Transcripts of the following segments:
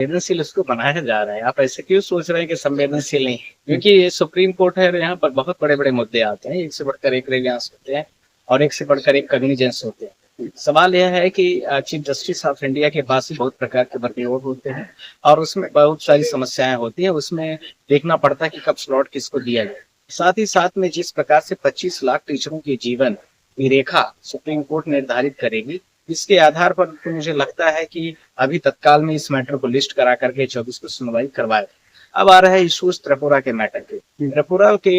संवेदनशील उसको बनाया जा रहा है। आप ऐसे क्यों सोच रहे हैं कि संवेदनशील नहीं? क्योंकि ये सुप्रीम कोर्ट है और यहाँ पर बहुत बड़े-बड़े मुद्दे आते हैं। एक से बढ़कर एक ग्रीवियंस होते हैं और एक से बढ़कर एक कॉग्निजेंस होते हैं। सवाल यह है कि चीफ जस्टिस ऑफ इंडिया के पास ही बहुत प्रकार के वर्कलोड होते हैं और उसमें बहुत सारी समस्याएं होती हैं। उसमें देखना पड़ता है कि कब स्लॉट किसको दिया जाए। साथ ही साथ में जिस प्रकार से 25 लाख टीचरों के जीवन की रेखा सुप्रीम कोर्ट निर्धारित करेगी, इसके आधार पर तो मुझे लगता है कि अभी तत्काल में इस मैटर को लिस्ट करा करके 24 को सुनवाई करवाए। अब आ रहा है इशूज त्रिपुरा के मैटर के। त्रिपुरा के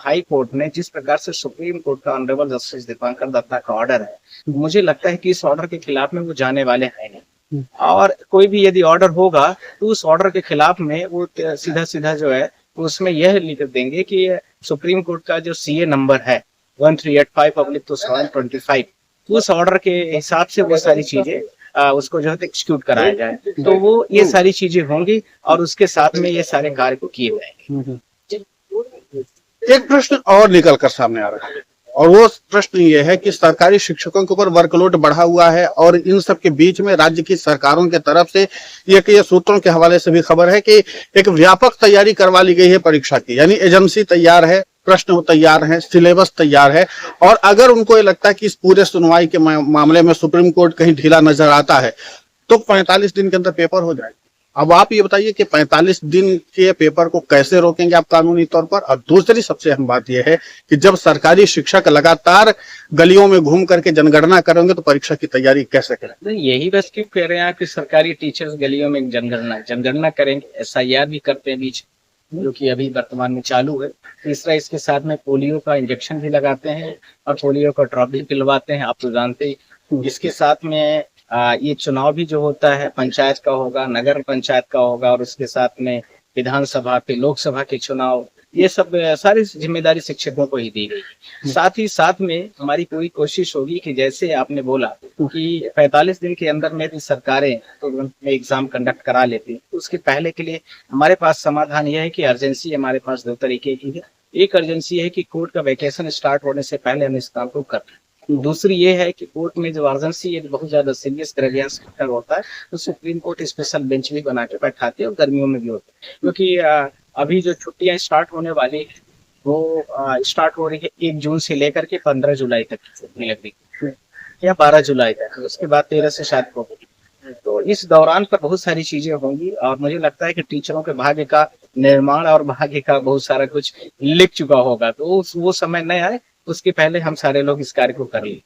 हाई कोर्ट ने जिस प्रकार से सुप्रीम कोर्ट का ऑनरेबल जस्टिस दीपांकर दत्ता का ऑर्डर है, मुझे लगता है कि इस ऑर्डर के खिलाफ में वो जाने वाले हैं नहीं। और कोई भी यदि ऑर्डर होगा तो उस ऑर्डर के खिलाफ में वो सीधा सीधा जो है उसमें यह लिख देंगे कि सुप्रीम कोर्ट का जो सीए नंबर है 1385/2025 उस ऑर्डर के हिसाब से वो सारी चीजें उसको जो है एक्सिक्यूट कराया जाए, तो वो ये सारी चीजें होंगी और उसके साथ में ये सारे कार्य को किए जाएंगे। एक प्रश्न और निकल कर सामने आ रहा है और वो प्रश्न ये है कि सरकारी शिक्षकों के ऊपर वर्कलोड बढ़ा हुआ है और इन सब के बीच में राज्य की सरकारों के तरफ से ये सूत्रों के हवाले से भी खबर है कि एक व्यापक तैयारी करवा ली गई है परीक्षा की, यानी एजेंसी तैयार है, प्रश्न तैयार है, सिलेबस तैयार है और अगर उनको ये लगता है कि इस पूरे सुनवाई के मामले में सुप्रीम कोर्ट कहीं ढीला नजर आता है तो 45 दिन के अंदर पेपर हो जाएगा। अब आप ये बताइए कि 45 दिन के पेपर को कैसे रोकेंगे आप कानूनी तौर पर? और दूसरी सबसे अहम बात यह है कि जब सरकारी शिक्षक लगातार गलियों में घूम करके जनगणना करेंगे तो परीक्षा की तैयारी कैसे करें? नहीं, यही बस क्यों कह रहे हैं आप कि सरकारी टीचर्स गलियों में जनगणना करेंगे। SIR भी करते हैं बीच, जो कि अभी वर्तमान में चालू है। तीसरा, इसके साथ में पोलियो का इंजेक्शन भी लगाते हैं और पोलियो का ड्रॉप भी पिलवाते हैं, आप तो जानते ही। इसके साथ में ये चुनाव भी जो होता है पंचायत का होगा, नगर पंचायत का होगा और उसके साथ में विधानसभा के, लोकसभा के चुनाव, ये सब सारी जिम्मेदारी शिक्षकों को ही दी गई। साथ ही साथ में हमारी पूरी कोशिश होगी कि जैसे आपने बोला कि 45 दिन के अंदर में भी सरकारें तो एग्जाम कंडक्ट करा लेती, उसके पहले के लिए हमारे पास समाधान यह है कि अर्जेंसी हमारे पास दो तरीके की है। एक अर्जेंसी है कि कोर्ट का वैकेशन स्टार्ट होने से पहले हम इस काम को कर लें। दूसरी ये है कि कोर्ट में जो अर्जेंसी है बहुत ज्यादा सीरियस ग्रेवियंस मैटर होता है तो सुप्रीम कोर्ट स्पेशल बेंच भी बना के बैठाती है और गर्मियों में भी होता है, क्योंकि अभी जो छुट्टियां स्टार्ट होने वाली है वो स्टार्ट हो रही है 1 जून से लेकर के 15 जुलाई तक की छुट्टी लग रही है या 12 जुलाई तक, उसके बाद 13 से शायद होगी। तो इस दौरान पर बहुत सारी चीजें होंगी और मुझे लगता है कि टीचरों के भाग्य का निर्माण और भाग्य का बहुत सारा कुछ लिख चुका होगा, तो वो समय न आए उसके पहले हम सारे लोग इस कार्य को कर लें।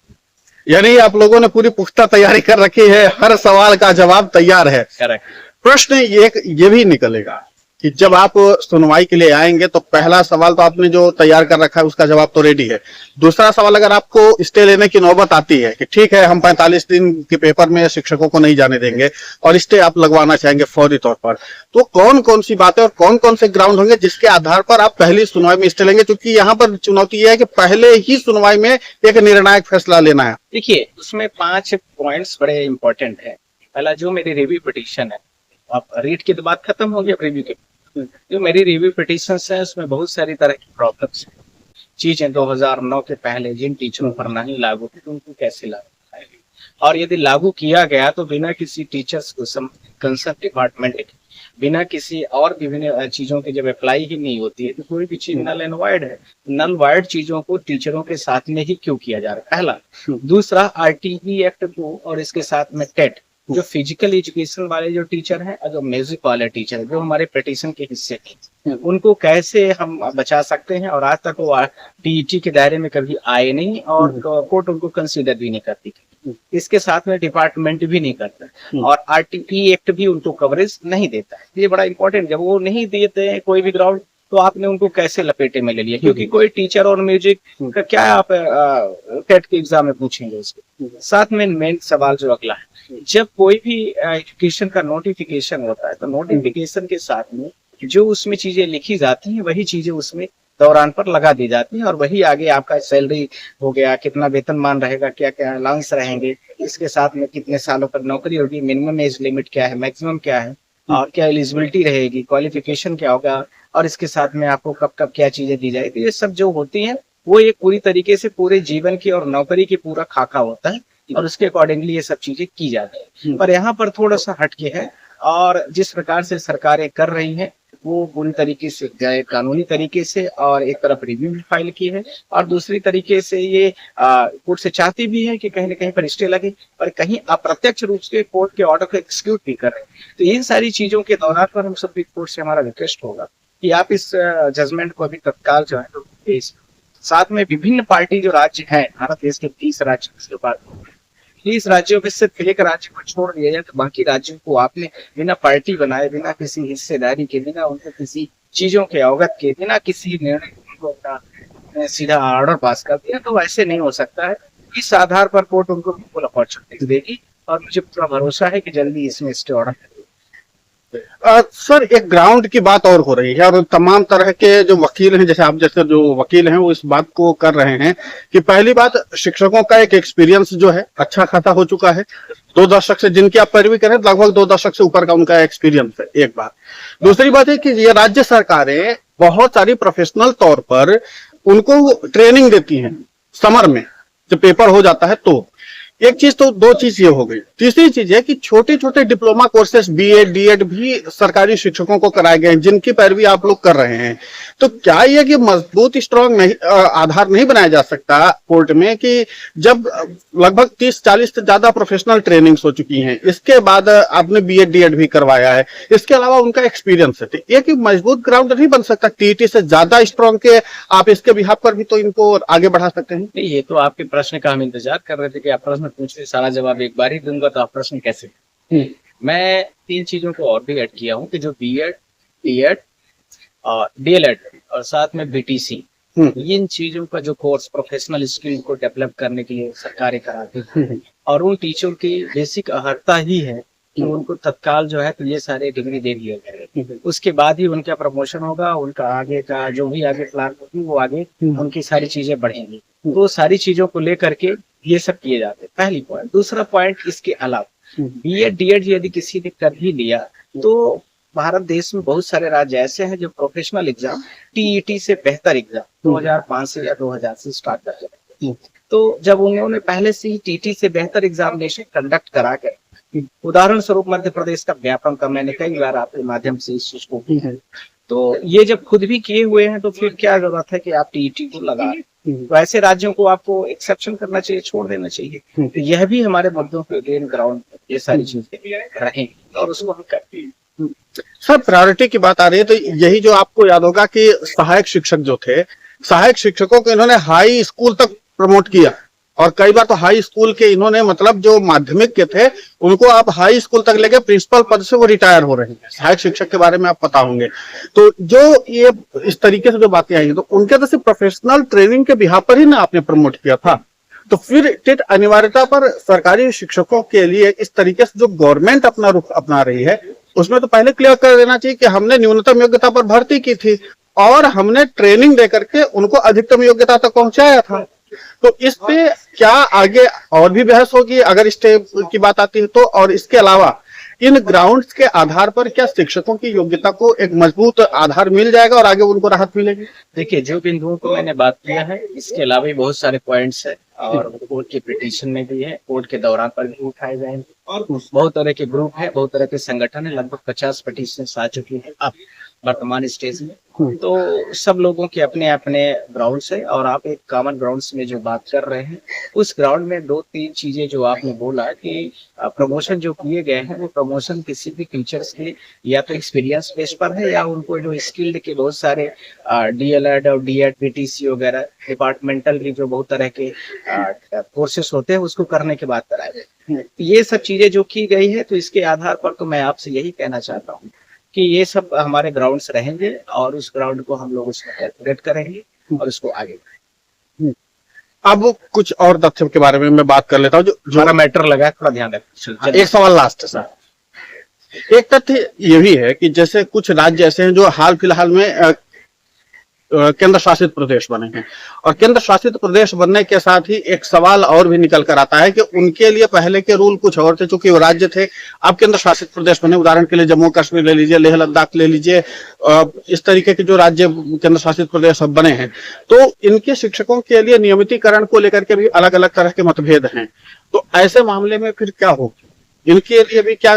यानी आप लोगों ने पूरी पुख्ता तैयारी कर रखी है, हर सवाल का जवाब तैयार है। करेक्ट। प्रश्न ये भी निकलेगा कि जब आप सुनवाई के लिए आएंगे तो पहला सवाल तो आपने जो तैयार कर रखा है उसका जवाब तो रेडी है। दूसरा सवाल, अगर आपको स्टे लेने की नौबत आती है कि ठीक है हम 45 दिन के पेपर में शिक्षकों को नहीं जाने देंगे और स्टे आप लगवाना चाहेंगे फौरी तौर पर, तो कौन कौन सी बातें और कौन कौन से ग्राउंड होंगे जिसके आधार पर आप पहली सुनवाई में स्टे लेंगे? क्योंकि यहाँ पर चुनौती यह है कि पहले ही सुनवाई में एक निर्णायक फैसला लेना है। देखिए, उसमें 5 पॉइंट्स बड़े इंपॉर्टेंट है। पहला, जो मेरी रिव्यू पिटीशन है, आप रीड की तो बात खत्म हो गई, अब रिव्यू की। जो मेरी रिव्यू पिटीशन है उसमें बहुत सारी तरह की प्रॉब्लम्स है, चीजें 2009 के पहले जिन टीचरों पर नहीं लागू थी उनको कैसे लागू करेंगे, और यदि लागू किया गया तो बिना किसी टीचर्स को कंसर्न डिपार्टमेंट, बिना किसी और विभिन्न चीजों के जब अप्लाई ही नहीं होती है तो कोई भी चीज नल एंड वाइड है। नल वाइड चीजों को टीचरों के साथ में ही क्यों किया जा रहा है, पहला। दूसरा, RTE एक्ट को और इसके साथ में टेट, जो फिजिकल एजुकेशन वाले जो टीचर हैं और जो म्यूजिक वाले टीचर जो हमारे पिटीशन के हिस्से थे, उनको कैसे हम बचा सकते हैं, और आज तक वो TET के दायरे में कभी आए नहीं और कोर्ट उनको कंसीडर भी नहीं करती। इसके साथ में डिपार्टमेंट भी नहीं करता और RTE एक्ट भी उनको कवरेज नहीं देता है। ये बड़ा इंपॉर्टेंट, जब वो नहीं देते हैं कोई भी ग्राउंड तो आपने उनको कैसे लपेटे में ले लिया, क्योंकि कोई टीचर और म्यूजिक का क्या आप टेट के एग्जाम में पूछेंगे उसको। साथ में मेन सवाल जो अगला है, जब कोई भी एजुकेशन का नोटिफिकेशन होता है तो नोटिफिकेशन के साथ में जो उसमें चीजें लिखी जाती हैं वही चीजें उसमें दौरान पर लगा दी जाती है और वही आगे आपका सैलरी हो गया, कितना वेतनमान रहेगा, क्या क्या अलाउंस रहेंगे, इसके साथ में कितने सालों पर नौकरी होगी, मिनिमम एज लिमिट क्या है, मैक्सिमम क्या है, और क्या एलिजिबिलिटी रहेगी, क्वालिफिकेशन क्या होगा, और इसके साथ में आपको कब कब क्या चीजें दी जाएगी। ये सब जो होती हैं वो एक पूरी तरीके से पूरे जीवन की और नौकरी की पूरा खाका होता है और उसके अकॉर्डिंगली ये सब चीजें की जाती है। पर यहाँ पर थोड़ा सा हटके है, और जिस प्रकार से सरकारें कर रही हैं वो पूरी तरीके से गैर कानूनी तरीके से, और एक तरफ रिव्यू भी फाइल की है और दूसरी तरीके से ये कोर्ट से चाहती भी है कि कहीं ना कहीं पर स्टे लगे, और कहीं अप्रत्यक्ष रूप से कोर्ट के ऑर्डर को एक्सिक्यूट भी कर रहे हैं। तो इन सारी चीजों के दौरान पर हम सभी कोर्ट से हमारा रिक्वेस्ट होगा कि आप इस जजमेंट को अभी तत्काल जो है तो साथ में विभिन्न पार्टी जो राज्य हैं, भारत देश के 30 राज्य के बाद 30 राज्यों में सिर्फ एक राज्य को छोड़ दिया जाए, तो बाकी राज्यों को आपने बिना पार्टी बनाए, बिना किसी हिस्सेदारी के, बिना उनको किसी चीजों के अवगत के, बिना किसी निर्णय को अपना सीधा ऑर्डर पास कर दिया, तो ऐसे नहीं हो सकता है। इस आधार पर कोर्ट उनको बिल्कुल अपॉर्चुनिटी देगी और मुझे पूरा भरोसा है कि जल्दी इसमें स्टे ऑर्डर सर, एक ग्राउंड की बात और हो रही है और तमाम तरह के जो वकील हैं, जैसे आप जैसे जो वकील हैं वो इस बात को कर रहे हैं कि पहली बात, शिक्षकों का एक एक्सपीरियंस जो है अच्छा खासा हो चुका है। 2 दशक से जिनकी आप पैरवी करें, लगभग 2 दशक से ऊपर का उनका एक्सपीरियंस है, एक बात। दूसरी बात है कि ये राज्य सरकारें बहुत सारी प्रोफेशनल तौर पर उनको ट्रेनिंग देती हैं समर में, जब पेपर हो जाता है तो। एक चीज तो, 2 चीज ये हो गई। तीसरी चीज है कि छोटे छोटे डिप्लोमा कोर्सेस, बीएड, डीएड भी सरकारी शिक्षकों को कराए गए हैं, जिनकी पैरवी आप लोग कर रहे हैं। तो क्या यह कि मजबूत स्ट्रांग नहीं आधार नहीं बनाया जा सकता कोर्ट में कि जब लगभग 30-40 से ज्यादा प्रोफेशनल ट्रेनिंग्स हो चुकी हैं, इसके बाद आपने बीएड, डीएड भी करवाया है, इसके अलावा उनका एक्सपीरियंस है, तो ये कि मजबूत ग्राउंड नहीं बन सकता? टीईटी से ज्यादा स्ट्रांग के आप इसके बिहाफ पर भी तो इनको आगे बढ़ा सकते हैं। नहीं, ये तो आपके प्रश्न का हम इंतजार कर रहे थे कि आप प्रश्न पूछे, सारा जवाब एक बार ही दूंगा तो आप प्रश्न कैसे। मैं 3 चीजों को और भी ऐड किया हूँ कि जो बीएड, डीएड और डीएलएड और साथ में बीटीसी, इन चीजों का जो कोर्स प्रोफेशनल स्किल को डेवलप करने के लिए सरकारें कराती हैं, और उन टीचरों की बेसिक अहर्ता ही है कि उनको तत्काल जो है तो ये सारे डिग्री दे दिए गए, उसके बाद ही उनका प्रमोशन होगा, उनका आगे का जो भी आगे प्लान होगी वो आगे उनकी सारी चीजें बढ़ेंगी। तो सारी चीजों को लेकर के ये सब किए जाते हैं, पहली पॉइंट। दूसरा पॉइंट, इसके अलावा बीएड, डीएड यदि किसी ने कर ही लिया तो भारत देश में बहुत सारे राज्य ऐसे हैं जो प्रोफेशनल एग्जाम टीईटी से बेहतर एग्जाम 2005 से या 2000 से स्टार्ट कर रहे हैं। तो जब उन्होंने पहले से ही टीटी से बेहतर एग्जामिनेशन कंडक्ट करा कर, उदाहरण स्वरूप मध्य प्रदेश का व्यापम का मैंने कई बार आपके माध्यम से इस चीज को की है, तो ये जब खुद भी किए हुए हैं तो फिर क्या जरूरत है कि आप टीईटी को लगा। तो ऐसे राज्यों को आपको एक्सेप्शन करना चाहिए, छोड़ देना चाहिए। तो यह भी हमारे मुद्दों पे गेन ग्राउंड ये सारी चीजें रहेंगी और उसको हम करते हैं। सर, प्रायोरिटी की बात आ रही है तो यही जो आपको याद होगा कि सहायक शिक्षक जो थे, सहायक शिक्षकों को इन्होंने हाई स्कूल तक प्रमोट किया, और कई बार तो हाई स्कूल के इन्होंने, मतलब जो माध्यमिक के थे उनको आप हाई स्कूल तक लेके प्रिंसिपल पद से वो रिटायर हो रहे हैं। सहायक शिक्षक के बारे में आप पता होंगे। तो जो ये इस तरीके से जो बातें आई तो उनके तो सिर्फ प्रोफेशनल ट्रेनिंग के बिहाफ पर ही ना आपने प्रमोट किया था, तो फिर टेट अनिवार्यता पर सरकारी शिक्षकों के लिए इस तरीके से जो गवर्नमेंट अपना रुख अपना रही है, उसमें तो पहले क्लियर कर देना चाहिए कि हमने न्यूनतम योग्यता पर भर्ती की थी और हमने ट्रेनिंग दे करके उनको अधिकतम योग्यता तक पहुंचाया था। तो इस पे क्या आगे और भी बहस होगी अगर स्टे की बात आती है तो? और इसके अलावा इन ग्राउंड्स के आधार पर क्या शिक्षकों की योग्यता को एक मजबूत आधार मिल जाएगा और आगे उनको राहत मिलेगी? देखिए, जो बिंदुओं को मैंने बात किया है, इसके अलावा भी बहुत सारे पॉइंट्स है और कोर्ट की पिटीशन में भी है, कोर्ट के दौरान पर भी उठाए गए हैं, और बहुत तरह के ग्रुप है, बहुत तरह के संगठन है, लगभग 50 पिटीशन आ चुकी है अब वर्तमान स्टेज में। तो सब लोगों के अपने अपने ग्राउंड्स है और आप एक कॉमन ग्राउंड्स में जो बात कर रहे हैं, उस ग्राउंड में 2-3 चीजें जो आपने बोला कि प्रमोशन जो किए गए हैं वो प्रमोशन किसी भी टीचर्स के या तो एक्सपीरियंस बेस पर है या उनको जो स्किल्ड के बहुत सारे डीएलएड और डीएड, बीटीसी वगैरह डिपार्टमेंटल की जो बहुत तरह के कोर्सेस होते हैं उसको करने के बाद कराए गए। ये सब चीजें जो की गई है, तो इसके आधार पर तो मैं आपसे यही कहना चाहता हूँ कि ये सब हमारे ग्राउंड्स रहेंगे और उस ग्राउंड को हम लोग उसमें कैलकुलेट करेंगे और उसको आगे बढ़ाएंगे। अब कुछ और तथ्यों के बारे में मैं बात कर लेता हूँ जो हमारा मैटर लगा है, थोड़ा ध्यान रखें। एक सवाल लास्ट है सर। एक तथ्य ये भी है कि जैसे कुछ राज्य ऐसे हैं जो हाल फिलहाल में केंद्र शासित प्रदेश बने हैं, और केंद्र शासित प्रदेश बनने के साथ ही एक सवाल और भी निकल कर आता है कि उनके लिए पहले के रूल कुछ और थे, चूंकि वो राज्य थे, अब केंद्र शासित प्रदेश बने। उदाहरण के लिए जम्मू कश्मीर ले लीजिए, लेह लद्दाख ले लीजिए, इस तरीके के जो राज्य केंद्र शासित प्रदेश अब बने हैं, तो इनके शिक्षकों के लिए नियमितीकरण को लेकर के भी अलग अलग तरह के मतभेद हैं। तो ऐसे मामले में फिर क्या हो? इनके लिए भी क्या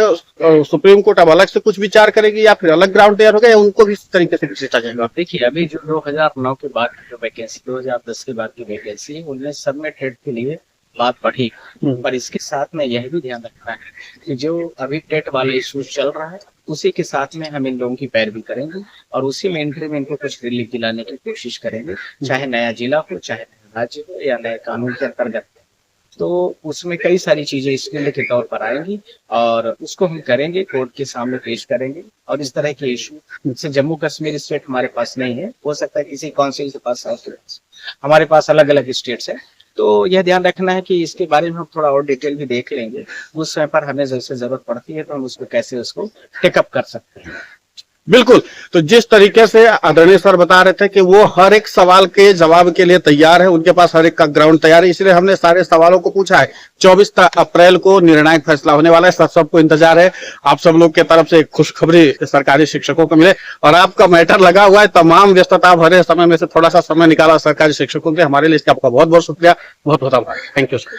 सुप्रीम कोर्ट अब अलग से कुछ विचार करेगी या फिर अलग ग्राउंड तैयार होगा या उनको भी इस तरीके से सोचा जाएगा? देखिए, अभी जो 2009 के बाद की जो वैकेंसी, 2010 के बाद की वैकेंसी, उनमें सब में टेट के लिए बात बढ़ी। पर इसके साथ में यह भी ध्यान रखना है कि जो अभी टेट वाला इशू चल रहा है, उसी के साथ में हम इन लोगों की पैरवी करेंगे और उसी में एंट्री में इनको कुछ रिलीफ दिलाने की कोशिश करेंगे, चाहे नया जिला हो, चाहे नया राज्य हो या नए कानून के अंतर्गत। तो उसमें कई सारी चीजें स्किल के तौर पर आएंगी और उसको हम करेंगे, कोर्ट के सामने पेश करेंगे। और इस तरह के इशू जैसे जम्मू कश्मीर स्टेट हमारे पास नहीं है, हो सकता है किसी काउंसिल के पास है, हमारे पास अलग अलग स्टेट्स है। तो यह ध्यान रखना है कि इसके बारे में हम थोड़ा और डिटेल भी देख लेंगे। उस समय पर हमें जैसे जरूरत पड़ती है तो हम उसको कैसे उसको टेकअप कर सकते हैं। बिल्कुल। तो जिस तरीके से आदरणीय सर बता रहे थे कि वो हर एक सवाल के जवाब के लिए तैयार है, उनके पास हर एक का ग्राउंड तैयार है, इसलिए हमने सारे सवालों को पूछा है। 24 अप्रैल को निर्णायक फैसला होने वाला है, सबको इंतजार है। आप सब लोग के तरफ से खुशखबरी सरकारी शिक्षकों को मिले और आपका मैटर लगा हुआ है। तमाम व्यस्तता भरे समय में से थोड़ा सा समय निकाला सरकारी शिक्षकों के हमारे लिए, इसका आपका बहुत बहुत शुक्रिया, बहुत बहुत आभार। Thank you sir.